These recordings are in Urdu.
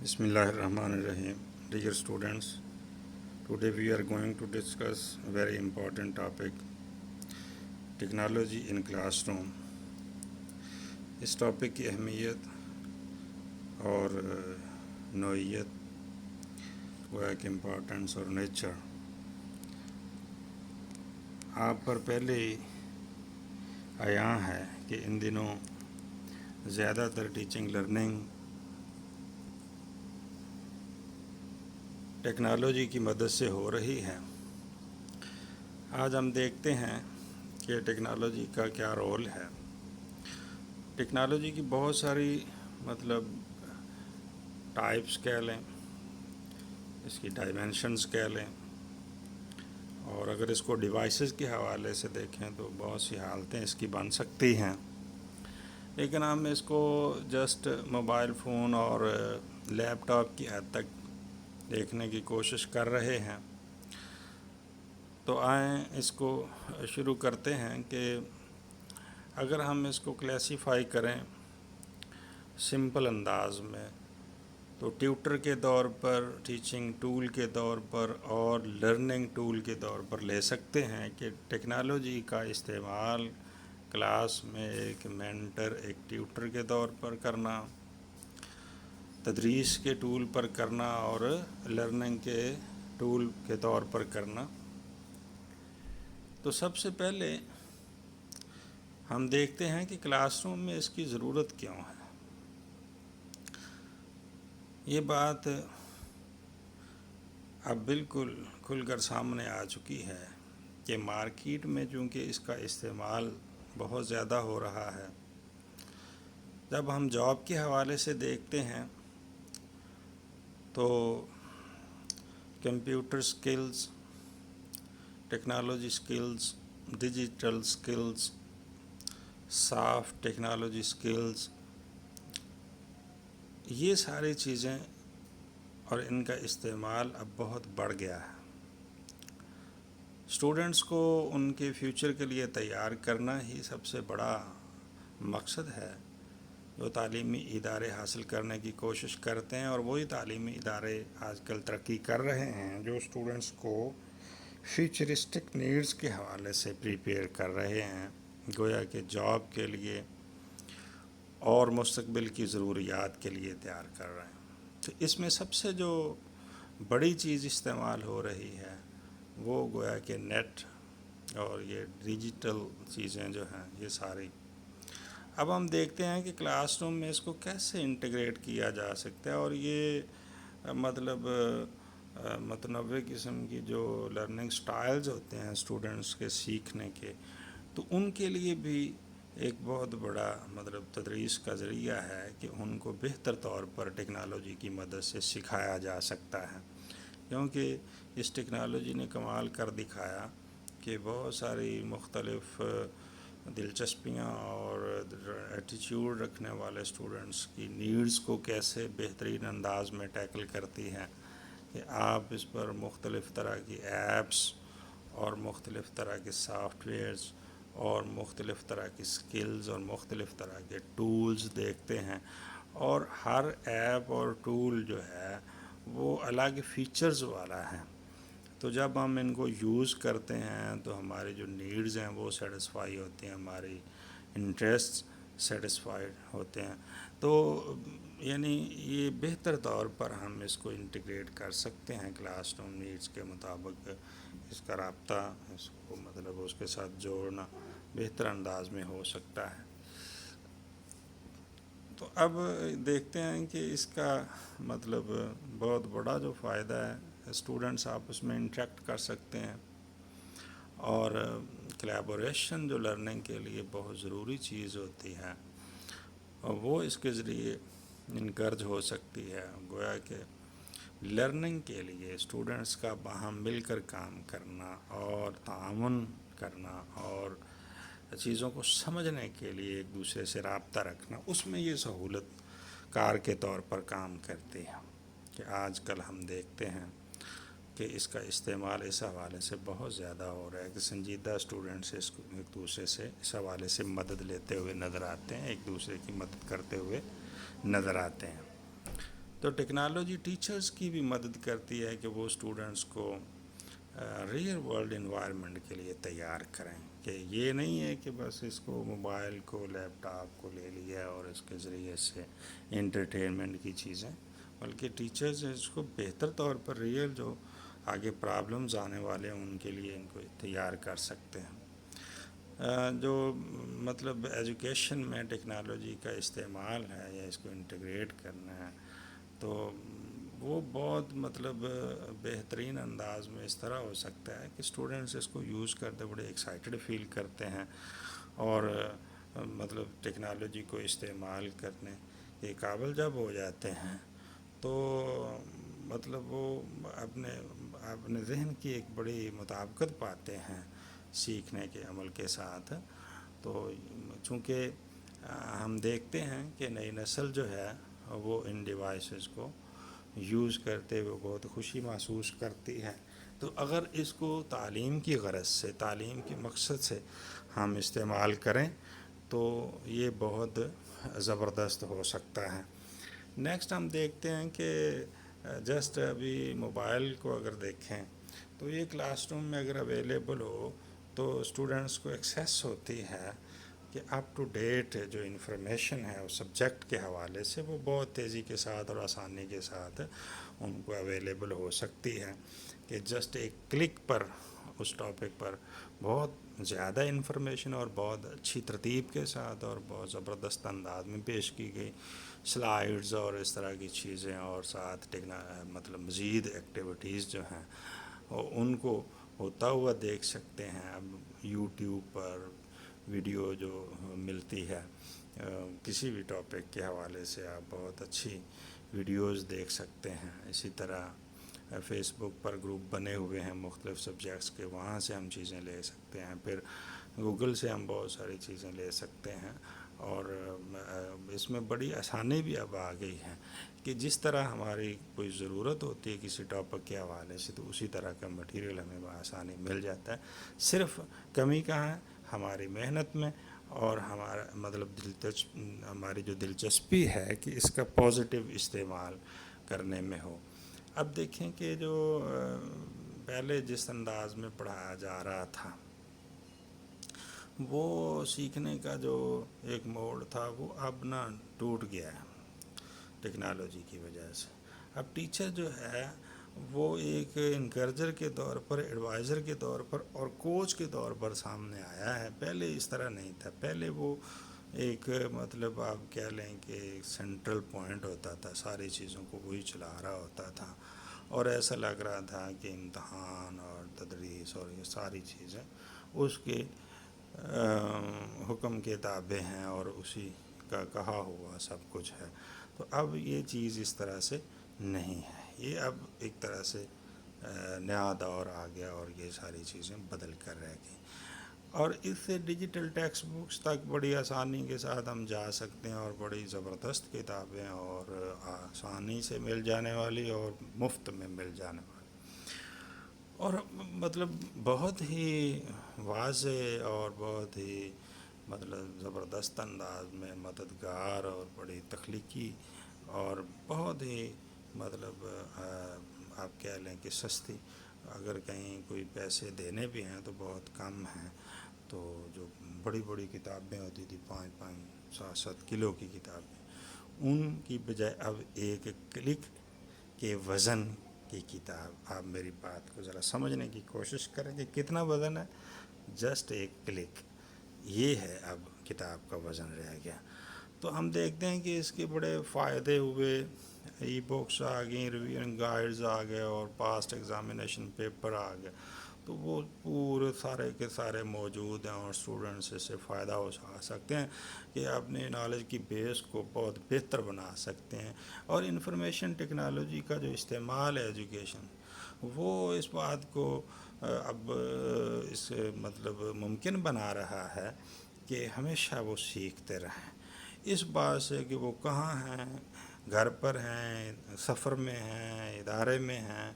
Bismillahirrahmanirrahim. Dear students, today we are going to discuss a very important topic, technology in classroom. اس ٹاپک کی اہمیت اور نوعیت گویا کہ امپورٹنس اور نیچر آپ پر پہلے ہی عیاں ہے کہ ان دنوں زیادہ تر ٹیچنگ لرننگ ٹیکنالوجی کی مدد سے ہو رہی ہے. آج ہم دیکھتے ہیں کہ ٹیکنالوجی کا کیا رول ہے. ٹیکنالوجی کی بہت ساری ٹائپس کہہ لیں، اس کی ڈائمینشنز کہہ لیں، اور اگر اس کو ڈیوائسز کے حوالے سے دیکھیں تو بہت سی حالتیں اس کی بن سکتی ہیں. لیکن ہم اس کو جسٹ موبائل فون اور لیپ ٹاپ کی حد تک دیکھنے کی کوشش کر رہے ہیں. تو آئیں اس کو شروع کرتے ہیں کہ اگر ہم اس کو کلیسیفائی کریں سمپل انداز میں تو ٹیوٹر کے طور پر، ٹیچنگ ٹول کے طور پر اور لرننگ ٹول کے طور پر لے سکتے ہیں کہ ٹیکنالوجی کا استعمال کلاس میں ایک مینٹر، ایک ٹیوٹر کے طور پر کرنا، تدریس کے ٹول پر کرنا اور لرننگ کے ٹول کے طور پر کرنا. تو سب سے پہلے ہم دیکھتے ہیں کہ کلاس روم میں اس کی ضرورت کیوں ہے. یہ بات اب بالکل کھل کر سامنے آ چکی ہے کہ مارکیٹ میں چونکہ اس کا استعمال بہت زیادہ ہو رہا ہے. جب ہم جاب کے حوالے سے دیکھتے ہیں تو computer skills, technology skills, digital skills, soft technology skills, یہ ساری چیزیں اور ان کا استعمال اب بہت بڑھ گیا ہے. اسٹوڈنٹس کو ان کے فیوچر کے لیے تیار کرنا ہی سب سے بڑا مقصد ہے جو تعلیمی ادارے حاصل کرنے کی کوشش کرتے ہیں، اور وہی تعلیمی ادارے آج کل ترقی کر رہے ہیں جو اسٹوڈنٹس کو فیوچرسٹک نیڈز کے حوالے سے پریپیئر کر رہے ہیں، گویا کہ جاب کے لیے اور مستقبل کی ضروریات کے لیے تیار کر رہے ہیں. تو اس میں سب سے جو بڑی چیز استعمال ہو رہی ہے وہ گویا کہ نیٹ اور یہ ڈیجیٹل چیزیں جو ہیں یہ ساری. اب ہم دیکھتے ہیں کہ کلاس روم میں اس کو کیسے انٹیگریٹ کیا جا سکتا ہے، اور یہ متنوع قسم کی جو لرننگ سٹائلز ہوتے ہیں اسٹوڈنٹس کے سیکھنے کے، تو ان کے لیے بھی ایک بہت بڑا تدریس کا ذریعہ ہے کہ ان کو بہتر طور پر ٹیکنالوجی کی مدد سے سکھایا جا سکتا ہے. کیونکہ اس ٹیکنالوجی نے کمال کر دکھایا کہ بہت ساری مختلف دلچسپیاں اور ایٹیچیوڈ رکھنے والے اسٹوڈنٹس کی نیڈز کو کیسے بہترین انداز میں ٹیکل کرتی ہے کہ آپ اس پر مختلف طرح کی ایپس اور مختلف طرح کے سافٹ ویئرز اور مختلف طرح کی سکلز اور مختلف طرح کے ٹولز دیکھتے ہیں، اور ہر ایپ اور ٹول جو ہے وہ الگ فیچرز والا ہے. تو جب ہم ان کو یوز کرتے ہیں تو ہماری جو نیڈز ہیں وہ سیٹسفائی ہوتی ہیں، ہماری انٹرسٹ سیٹسفائیڈ ہوتے ہیں. تو یعنی یہ بہتر طور پر ہم اس کو انٹیگریٹ کر سکتے ہیں کلاس روم نیڈز کے مطابق. اس کا رابطہ اس کو اس کے ساتھ جوڑنا بہتر انداز میں ہو سکتا ہے. تو اب دیکھتے ہیں کہ اس کا بہت بڑا جو فائدہ ہے، اسٹوڈنٹس آپس میں انٹریکٹ کر سکتے ہیں، اور کلیبوریشن جو لرننگ کے لیے بہت ضروری چیز ہوتی ہے اور وہ اس کے ذریعے انکرج ہو سکتی ہے. گویا کہ لرننگ کے لیے اسٹوڈنٹس کا باہم مل کر کام کرنا اور تعاون کرنا اور چیزوں کو سمجھنے کے لیے ایک دوسرے سے رابطہ رکھنا، اس میں یہ سہولت کار کے طور پر کام کرتی ہے. کہ آج کل ہم دیکھتے ہیں کہ اس کا استعمال اس حوالے سے بہت زیادہ ہو رہا ہے کہ سنجیدہ اسٹوڈنٹس اس کو ایک دوسرے سے اس حوالے سے مدد لیتے ہوئے نظر آتے ہیں، ایک دوسرے کی مدد کرتے ہوئے نظر آتے ہیں. تو ٹیکنالوجی ٹیچرز کی بھی مدد کرتی ہے کہ وہ اسٹوڈنٹس کو ریئل ورلڈ انوائرمنٹ کے لیے تیار کریں، کہ یہ نہیں ہے کہ بس اس کو موبائل کو لیپ ٹاپ کو لے لیا اور اس کے ذریعے سے انٹرٹینمنٹ کی چیزیں، بلکہ ٹیچرز اس کو بہتر طور پر ریئل جو آگے پرابلمز آنے والے ہیں ان کے لیے ان کو تیار کر سکتے ہیں۔ جو مطلب ایجوکیشن میں ٹیکنالوجی کا استعمال ہے یا اس کو انٹیگریٹ کرنا ہے، تو وہ بہت مطلب بہترین انداز میں اس طرح ہو سکتا ہے کہ اسٹوڈنٹس اس کو یوز کرتے بڑے ایکسائٹیڈ فیل کرتے ہیں، اور مطلب ٹیکنالوجی کو استعمال کرنے کے قابل جب ہو جاتے ہیں تو مطلب وہ اپنے اپنے ذہن کی ایک بڑی مطابقت پاتے ہیں سیکھنے کے عمل کے ساتھ۔ تو چونکہ ہم دیکھتے ہیں کہ نئی نسل جو ہے وہ ان ڈیوائسز کو یوز کرتے ہوئے بہت خوشی محسوس کرتی ہے، تو اگر اس کو تعلیم کی غرض سے، تعلیم کے مقصد سے ہم استعمال کریں تو یہ بہت زبردست ہو سکتا ہے۔ نیکسٹ ہم دیکھتے ہیں کہ جسٹ ابھی موبائل کو اگر دیکھیں تو یہ کلاس روم میں اگر اویلیبل ہو تو اسٹوڈنٹس کو ایکسیس ہوتی ہے کہ اپ ٹو ڈیٹ جو انفارمیشن ہے اس سبجیکٹ کے حوالے سے وہ بہت تیزی کے ساتھ اور آسانی کے ساتھ ان کو اویلیبل ہو سکتی ہے، کہ جسٹ ایک کلک پر اس ٹاپک پر بہت زیادہ انفارمیشن اور بہت اچھی ترتیب کے ساتھ اور بہت زبردست انداز میں پیش کی گئی سلائیڈز اور اس طرح کی چیزیں، اور ساتھ مطلب مزید ایکٹیویٹیز جو ہیں ان کو ہوتا ہوا دیکھ سکتے ہیں۔ اب یوٹیوب پر ویڈیو جو ملتی ہے کسی بھی ٹاپک کے حوالے سے آپ بہت اچھی ویڈیوز دیکھ سکتے ہیں۔ اسی طرح فیس بک پر گروپ بنے ہوئے ہیں مختلف سبجیکٹس کے، وہاں سے ہم چیزیں لے سکتے ہیں، پھر گوگل سے ہم بہت ساری چیزیں لے سکتے ہیں، اور اس میں بڑی آسانی بھی اب آ گئی ہے کہ جس طرح ہماری کوئی ضرورت ہوتی ہے کسی ٹاپک کے حوالے سے تو اسی طرح کا مٹیریل ہمیں بآسانی مل جاتا ہے۔ صرف کمی کہاں ہے؟ ہماری محنت میں، اور ہمارا مطلب ہماری جو دلچسپی ہے کہ اس کا پازیٹیو استعمال کرنے میں ہو۔ اب دیکھیں کہ جو پہلے جس انداز میں پڑھایا جا رہا تھا وہ سیکھنے کا جو ایک موڈ تھا وہ اب نہ ٹوٹ گیا ہے ٹیکنالوجی کی وجہ سے۔ اب ٹیچر جو ہے وہ ایک انکریجر کے طور پر، ایڈوائزر کے طور پر اور کوچ کے طور پر سامنے آیا ہے۔ پہلے اس طرح نہیں تھا، پہلے وہ ایک مطلب آپ کہہ لیں کہ ایک سینٹرل پوائنٹ ہوتا تھا، ساری چیزوں کو وہی چلا رہا ہوتا تھا، اور ایسا لگ رہا تھا کہ امتحان اور تدریس اور یہ ساری چیزیں اس کے حکم کے تابع ہیں اور اسی کا کہا ہوا سب کچھ ہے۔ تو اب یہ چیز اس طرح سے نہیں ہے، یہ اب ایک طرح سے نیا دور آ گیا اور یہ ساری چیزیں بدل کر رہ گئیں، اور اس سے ڈیجیٹل ٹیکسٹ بکس تک بڑی آسانی کے ساتھ ہم جا سکتے ہیں، اور بڑی زبردست کتابیں اور آسانی سے مل جانے والی اور مفت میں مل جانے والی، اور مطلب بہت ہی واضح اور بہت ہی مطلب زبردست انداز میں مددگار اور بڑی تخلیقی اور بہت ہی مطلب آپ کہہ لیں کہ سستی، اگر کہیں کوئی پیسے دینے بھی ہیں تو بہت کم ہیں، تو جو بڑی بڑی کتابیں ہوتی تھی 5-5 7 کلو کی کتابیں، ان کی بجائے اب ایک کلک کے وزن کی کتاب، آپ میری بات کو ذرا سمجھنے کی کوشش کریں کہ کتنا وزن ہے، جسٹ ایک کلک، یہ ہے اب کتاب کا وزن رہ گیا۔ تو ہم دیکھتے ہیں کہ اس کے بڑے فائدے ہوئے، ای بکس آ گئیں، ریویژن گائیڈز آ گئے، اور پاسٹ ایگزامینیشن پیپر آ گئے، تو وہ پورے سارے کے سارے موجود ہیں، اور اسٹوڈنٹس اس سے فائدہ اٹھا سکتے ہیں کہ اپنے نالج کی بیس کو بہت بہتر بنا سکتے ہیں۔ اور انفارمیشن ٹیکنالوجی کا جو استعمال ہے ایجوکیشن، وہ اس بات کو اب اس مطلب ممکن بنا رہا ہے کہ ہمیشہ وہ سیکھتے رہیں، اس بات سے کہ وہ کہاں ہیں، گھر پر ہیں، سفر میں ہیں، ادارے میں ہیں،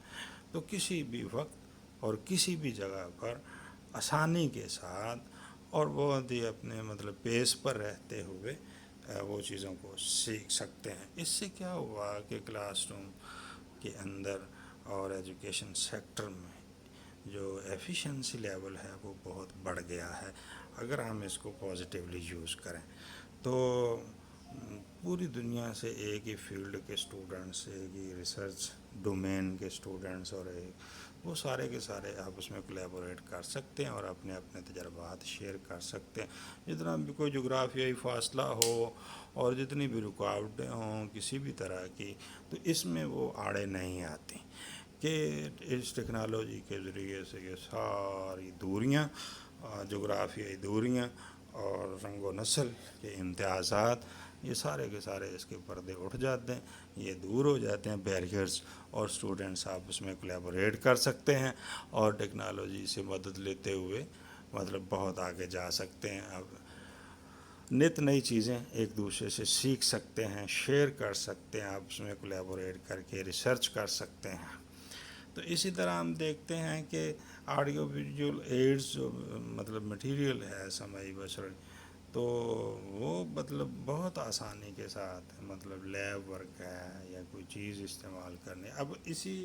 تو کسی بھی وقت اور کسی بھی جگہ پر آسانی کے ساتھ اور بہت ہی اپنے مطلب پیس پر رہتے ہوئے وہ چیزوں کو سیکھ سکتے ہیں۔ اس سے کیا ہوا کہ کلاس روم کے اندر اور ایجوکیشن سیکٹر میں جو ایفیشنسی لیول ہے وہ بہت بڑھ گیا ہے، اگر ہم اس کو پازیٹیولی یوز کریں تو۔ پوری دنیا سے ایک ہی فیلڈ کے اسٹوڈنٹس، ایک ہی ریسرچ ڈومین کے اسٹوڈنٹس، اور وہ سارے کے سارے آپس میں کولیبوریٹ کر سکتے ہیں اور اپنے اپنے تجربات شیئر کر سکتے ہیں۔ جتنا بھی کوئی جغرافیائی فاصلہ ہو اور جتنی بھی رکاوٹیں ہوں کسی بھی طرح کی، تو اس میں وہ آڑے نہیں آتی کہ اس ٹیکنالوجی کے ذریعے سے یہ ساری دوریاں، جغرافیائی دوریاں اور رنگ و نسل کے امتیازات، یہ سارے کے سارے اس کے پردے اٹھ جاتے ہیں، یہ دور ہو جاتے ہیں بیریئرز، اور اسٹوڈنٹس آپس میں کولیبوریٹ کر سکتے ہیں اور ٹیکنالوجی سے مدد لیتے ہوئے بہت آگے جا سکتے ہیں۔ اب نت نئی چیزیں ایک دوسرے سے سیکھ سکتے ہیں، شیئر کر سکتے ہیں، آپس میں کولیبوریٹ کر کے ریسرچ کر سکتے ہیں۔ تو اسی طرح ہم دیکھتے ہیں کہ آڈیو ویژول ایڈز جو مٹیریل ہے سماعی بشر، تو وہ بہت آسانی کے ساتھ لیب ورک ہے یا کوئی چیز استعمال کرنے۔ اب اسی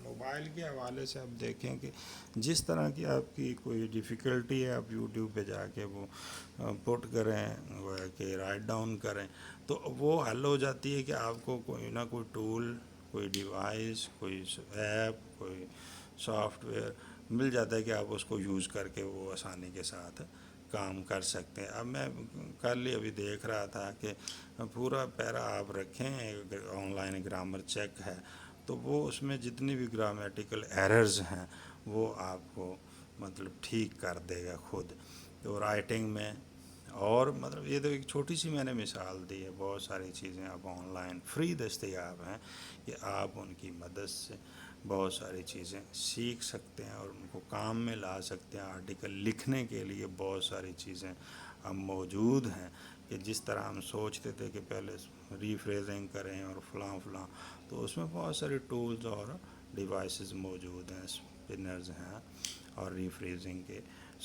موبائل کے حوالے سے آپ دیکھیں کہ جس طرح کی آپ کی کوئی ڈیفیکلٹی ہے، آپ یوٹیوب پہ جا کے وہ پٹ کریں، وہ کہ رائٹ ڈاؤن کریں، تو وہ حل ہو جاتی ہے کہ آپ کو کوئی نہ کوئی ٹول، کوئی ڈیوائس، کوئی ایپ، کوئی سافٹ ویئر مل جاتا ہے کہ آپ اس کو یوز کر کے وہ آسانی کے ساتھ کام کر سکتے ہیں۔ اب میں کل ہی ابھی دیکھ رہا تھا کہ پورا پیرا آپ رکھیں، آن لائن گرامر چیک ہے، تو وہ اس میں جتنی بھی گرامیٹیکل ایررز ہیں وہ آپ کو ٹھیک کر دے گا خود۔ تو رائٹنگ میں، اور یہ تو ایک چھوٹی سی میں نے مثال دی ہے، بہت ساری چیزیں اب آن لائن فری دستیاب ہیں کہ آپ ان کی مدد سے بہت ساری چیزیں سیکھ سکتے ہیں اور ان کو کام میں لا سکتے ہیں۔ آرٹیکل لکھنے کے لیے بہت ساری چیزیں اب موجود ہیں کہ جس طرح ہم سوچتے تھے کہ پہلے ری فریزنگ کریں اور فلاں فلاں، تو اس میں بہت سارے ٹولز اور ڈیوائسز موجود ہیں، اسپنرز ہیں اور ری فریزنگ کے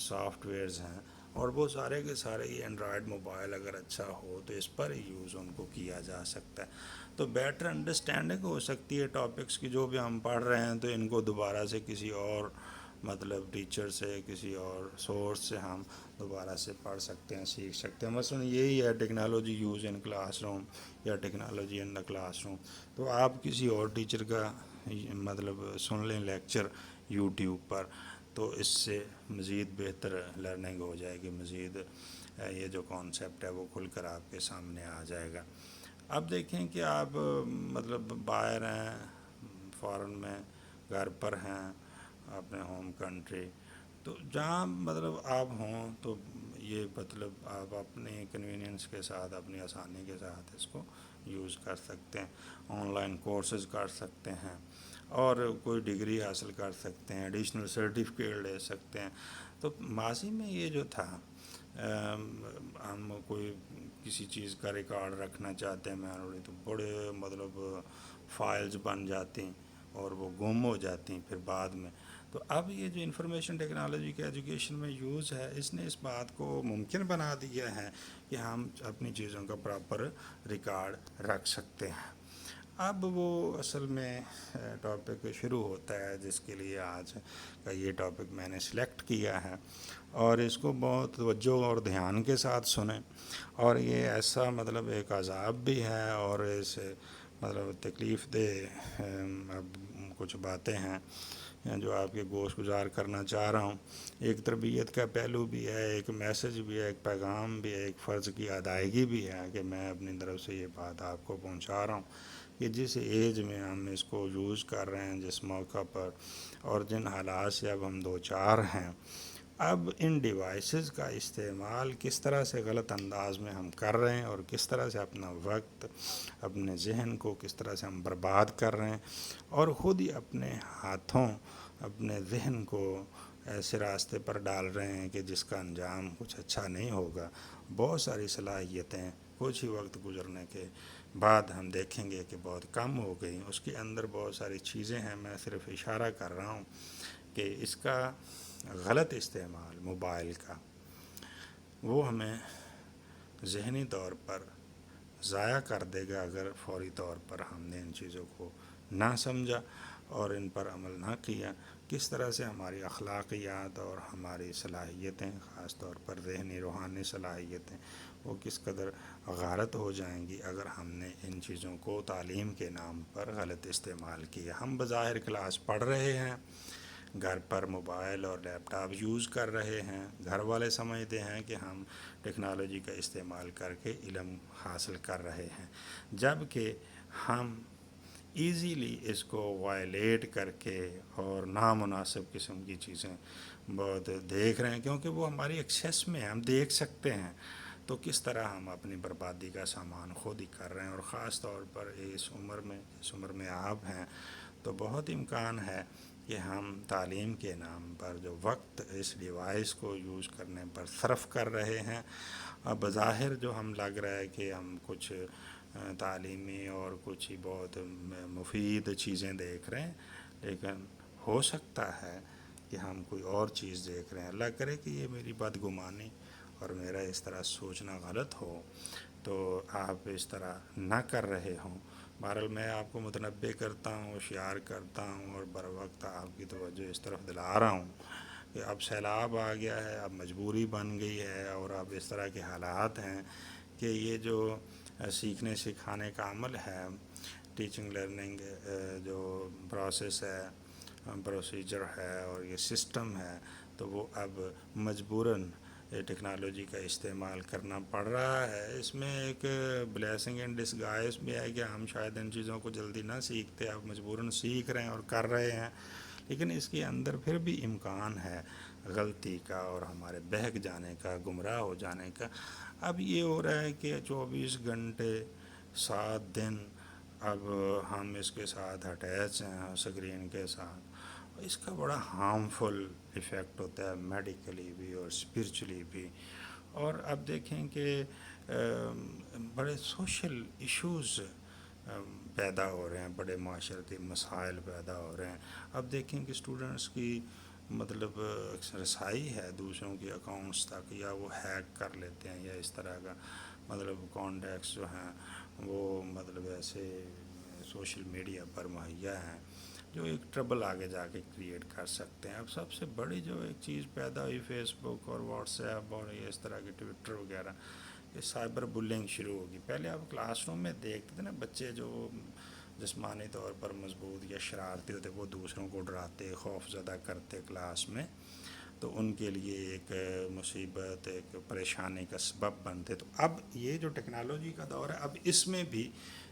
سافٹ ویئرز ہیں، اور وہ سارے کے سارے ہی اینڈرائڈ موبائل اگر اچھا ہو تو اس پر ہی یوز ان کو کیا جا سکتا ہے۔ تو بیٹر انڈرسٹینڈنگ ہو سکتی ہے ٹاپکس کی، جو بھی ہم پڑھ رہے ہیں تو ان کو دوبارہ سے کسی اور ٹیچر سے، کسی اور سورس سے ہم دوبارہ سے پڑھ سکتے ہیں، سیکھ سکتے ہیں۔ مثلا یہی ہے technology use in class room یا technology in the class room, تو آپ کسی اور ٹیچر کا سن لیں لیکچر یوٹیوب پر، تو اس سے مزید بہتر لرننگ ہو جائے گی، مزید یہ جو کانسیپٹ ہے وہ کھل کر آپ کے سامنے آ جائے گا۔ اب دیکھیں کہ آپ باہر ہیں، فارن میں، گھر پر ہیں، اپنے ہوم کنٹری، تو جہاں آپ ہوں تو یہ آپ اپنے کنوینئنس کے ساتھ، اپنی آسانی کے ساتھ اس کو یوز کر سکتے ہیں، آن لائن کورسز کر سکتے ہیں اور کوئی ڈگری حاصل کر سکتے ہیں، ایڈیشنل سرٹیفکیٹ لے سکتے ہیں۔ تو ماضی میں یہ جو تھا، ہم کوئی کسی چیز کا ریکارڈ رکھنا چاہتے ہیں مینولی، تو بڑے فائلز بن جاتی ہیں اور وہ گم ہو جاتی ہیں پھر بعد میں۔ تو اب یہ جو انفارمیشن ٹیکنالوجی کا ایجوکیشن میں یوز ہے، اس نے اس بات کو ممکن بنا دیا ہے کہ ہم اپنی چیزوں کا پراپر ریکارڈ رکھ سکتے ہیں۔ اب وہ اصل میں ٹاپک شروع ہوتا ہے جس کے لیے آج کا یہ ٹاپک میں نے سلیکٹ کیا ہے، اور اس کو بہت توجہ اور دھیان کے ساتھ سنیں، اور یہ ایسا ایک عذاب بھی ہے اور اسے تکلیف دہ اب کچھ باتیں ہیں جو آپ کے گوش گزار کرنا چاہ رہا ہوں۔ ایک تربیت کا پہلو بھی ہے، ایک میسج بھی ہے، ایک پیغام بھی ہے، ایک فرض کی ادائیگی بھی ہے کہ میں اپنی طرف سے یہ بات آپ کو پہنچا رہا ہوں کہ جس ایج میں ہم اس کو یوز کر رہے ہیں، جس موقع پر اور جن حالات سے اب ہم دو چار ہیں، اب ان ڈیوائسز کا استعمال کس طرح سے غلط انداز میں ہم کر رہے ہیں اور کس طرح سے اپنا وقت، اپنے ذہن کو کس طرح سے ہم برباد کر رہے ہیں، اور خود ہی اپنے ہاتھوں، اپنے ذہن کو ایسے راستے پر ڈال رہے ہیں کہ جس کا انجام کچھ اچھا نہیں ہوگا۔ بہت ساری صلاحیتیں کچھ ہی وقت گزرنے کے بعد ہم دیکھیں گے کہ بہت کم ہو گئی۔ اس کے اندر بہت ساری چیزیں ہیں، میں صرف اشارہ کر رہا ہوں کہ اس کا غلط استعمال موبائل کا، وہ ہمیں ذہنی طور پر ضائع کر دے گا اگر فوری طور پر ہم نے ان چیزوں کو نہ سمجھا اور ان پر عمل نہ کیا. کس طرح سے ہماری اخلاقیات اور ہماری صلاحیتیں، خاص طور پر ذہنی روحانی صلاحیتیں، وہ کس قدر غارت ہو جائیں گی اگر ہم نے ان چیزوں کو تعلیم کے نام پر غلط استعمال کیا. ہم بظاہر کلاس پڑھ رہے ہیں، گھر پر موبائل اور لیپ ٹاپ یوز کر رہے ہیں، گھر والے سمجھتے ہیں کہ ہم ٹیکنالوجی کا استعمال کر کے علم حاصل کر رہے ہیں، جبکہ ہم ایزیلی اس کو وائلیٹ کر کے اور نامناسب قسم کی چیزیں بہت دیکھ رہے ہیں، کیونکہ وہ ہماری ایکسیس میں ہیں، ہم دیکھ سکتے ہیں. تو کس طرح ہم اپنی بربادی کا سامان خود ہی کر رہے ہیں. اور خاص طور پر اس عمر میں آپ ہیں تو بہت امکان ہے کہ ہم تعلیم کے نام پر جو وقت اس ڈیوائس کو یوز کرنے پر صرف کر رہے ہیں، بظاہر جو ہم لگ رہا ہے کہ ہم کچھ تعلیمی اور کچھ ہی بہت مفید چیزیں دیکھ رہے ہیں، لیکن ہو سکتا ہے کہ ہم کوئی اور چیز دیکھ رہے ہیں. اللہ کرے کہ یہ میری بدگمانی اور میرا اس طرح سوچنا غلط ہو، تو آپ اس طرح نہ کر رہے ہوں. بہرحال میں آپ کو متنبع کرتا ہوں، ہوشیار کرتا ہوں اور بر وقت آپ کی توجہ اس طرف دلا رہا ہوں کہ اب سیلاب آ گیا ہے، اب مجبوری بن گئی ہے، اور اب اس طرح کے حالات ہیں کہ یہ جو سیکھنے سکھانے کا عمل ہے، ٹیچنگ لرننگ جو پروسیس ہے، پروسیجر ہے اور یہ سسٹم ہے، تو وہ اب مجبوراً ٹیکنالوجی کا استعمال کرنا پڑ رہا ہے. اس میں ایک بلیسنگ ان ڈسگائز بھی ہے کہ ہم شاید ان چیزوں کو جلدی نہ سیکھتے، اب مجبوراً سیکھ رہے ہیں اور کر رہے ہیں، لیکن اس کے اندر پھر بھی امکان ہے غلطی کا اور ہمارے بہک جانے کا، گمراہ ہو جانے کا. اب یہ ہو رہا ہے کہ 24 گھنٹے 7 دن اب ہم اس کے ساتھ اٹیچ ہیں اسکرین کے ساتھ. اس کا بڑا ہارمفل ایفیکٹ ہوتا ہے میڈیکلی بھی اور اسپرچولی بھی. اور اب دیکھیں کہ بڑے سوشل ایشوز پیدا ہو رہے ہیں، بڑے معاشرتی مسائل پیدا ہو رہے ہیں. اب دیکھیں کہ اسٹوڈنٹس کی مطلب رسائی ہے دوسروں کے اکاؤنٹس تک، یا وہ ہیک کر لیتے ہیں، یا اس طرح کا مطلب کانٹیکٹس جو ہیں وہ مطلب ایسے سوشل میڈیا پر مہیا ہیں جو ایک ٹربل آگے جا کے کریٹ کر سکتے ہیں. اب سب سے بڑی جو ایک چیز پیدا ہوئی فیس بک اور واٹس ایپ اور یہ اس طرح کے ٹویٹر وغیرہ، یہ سائبر بلنگ شروع ہوگی. پہلے آپ کلاس روم میں دیکھتے تھے نا، بچے جو جسمانی طور پر مضبوط یا شرارتی ہوتے وہ دوسروں کو ڈراتے، خوف زدہ کرتے کلاس میں، تو ان کے لیے ایک مصیبت، ایک پریشانی کا سبب بنتے. تو اب یہ جو ٹیکنالوجی کا دور ہے، اب اس میں بھی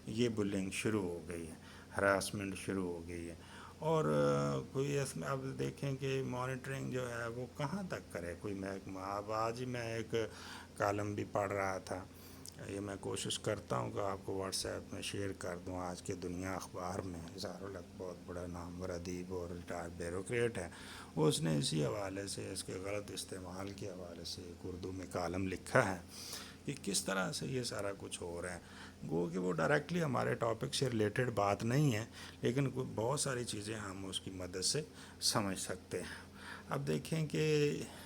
یہ بلنگ شروع ہو گئی ہے، ہراسمنٹ شروع ہو گئی ہے. اور کوئی اس میں اب دیکھیں کہ مانیٹرنگ جو ہے وہ کہاں تک کرے کوئی محکمہ. اب آج ہی میں ایک کالم بھی پڑھ رہا تھا، یہ میں کوشش کرتا ہوں کہ آپ کو واٹس ایپ میں شیئر کر دوں. آج کے دنیا اخبار میں اظہار الحق بہت بڑا نامور ادیب اور ریٹائرڈ بیوروکریٹ ہے، وہ اس نے اسی حوالے سے، اس کے غلط استعمال کے حوالے سے ایک اردو میں کالم لکھا ہے کہ کس طرح سے یہ سارا کچھ ہو رہا ہے. گو کہ وہ ڈائریکٹلی ہمارے ٹاپک سے ریلیٹڈ بات نہیں ہے، لیکن بہت ساری چیزیں ہم اس کی مدد سے سمجھ سکتے ہیں. اب دیکھیں کہ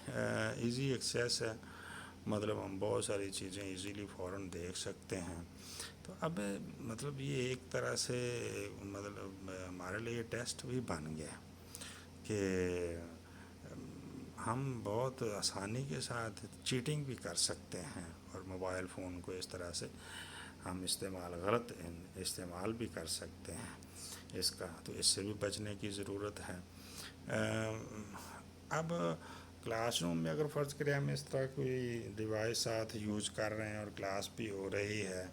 ایزی ایکسیس ہے، مطلب ہم بہت ساری چیزیں ایزیلی فوراً دیکھ سکتے ہیں. تو اب مطلب یہ ایک طرح سے مطلب ہمارے لیے ٹیسٹ بھی بن گیا کہ ہم بہت آسانی کے ساتھ چیٹنگ بھی کر سکتے ہیں، اور موبائل فون کو اس طرح سے ہم غلط استعمال بھی کر سکتے ہیں اس کا. تو اس سے بھی بچنے کی ضرورت ہے. اب کلاس روم میں اگر فرض کریں ہم اس طرح کوئی ڈیوائس ساتھ یوز کر رہے ہیں اور کلاس بھی ہو رہی ہے،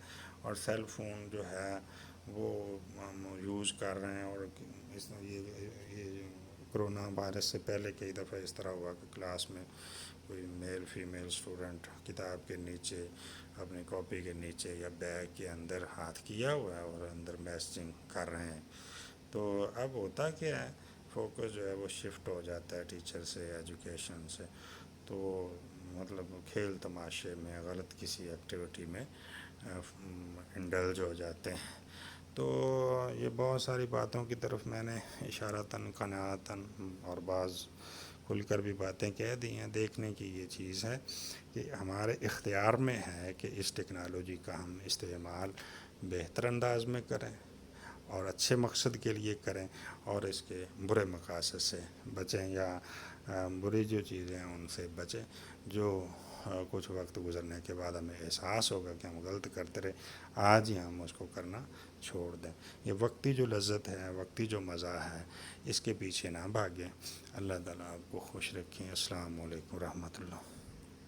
اور سیل فون جو ہے وہ ہم یوز کر رہے ہیں، اور یہ کرونا وائرس سے پہلے کئی دفعہ اس طرح ہوا کہ کلاس میں کوئی میل فیمیل اسٹوڈنٹ کتاب کے نیچے، اپنی کاپی کے نیچے یا بیگ کے اندر ہاتھ کیا ہوا ہے اور اندر میسجنگ کر رہے ہیں. تو اب ہوتا کیا ہے، فوکس جو ہے وہ شفٹ ہو جاتا ہے ٹیچر سے، ایجوکیشن سے، تو مطلب کھیل تماشے میں، غلط کسی ایکٹیویٹی میں انڈلج ہو جاتے ہیں. تو یہ بہت ساری باتوں کی طرف میں نے اشارتاً، قناعتاً اور بعض کھل کر بھی باتیں کہہ دی ہیں. دیکھنے کی یہ چیز ہے کہ ہمارے اختیار میں ہے کہ اس ٹیکنالوجی کا ہم استعمال بہتر انداز میں کریں اور اچھے مقصد کے لیے کریں، اور اس کے برے مقاصد سے بچیں، یا بری جو چیزیں ہیں ان سے بچیں جو کچھ وقت گزرنے کے بعد ہمیں احساس ہوگا کہ ہم غلط کرتے رہے، آج ہی ہم اس کو کرنا چھوڑ دیں. یہ وقتی جو لذت ہے، وقتی جو مزہ ہے، اس کے پیچھے نہ بھاگیں. اللہ تعالیٰ آپ کو خوش رکھیں. السلام علیکم ورحمۃ اللہ.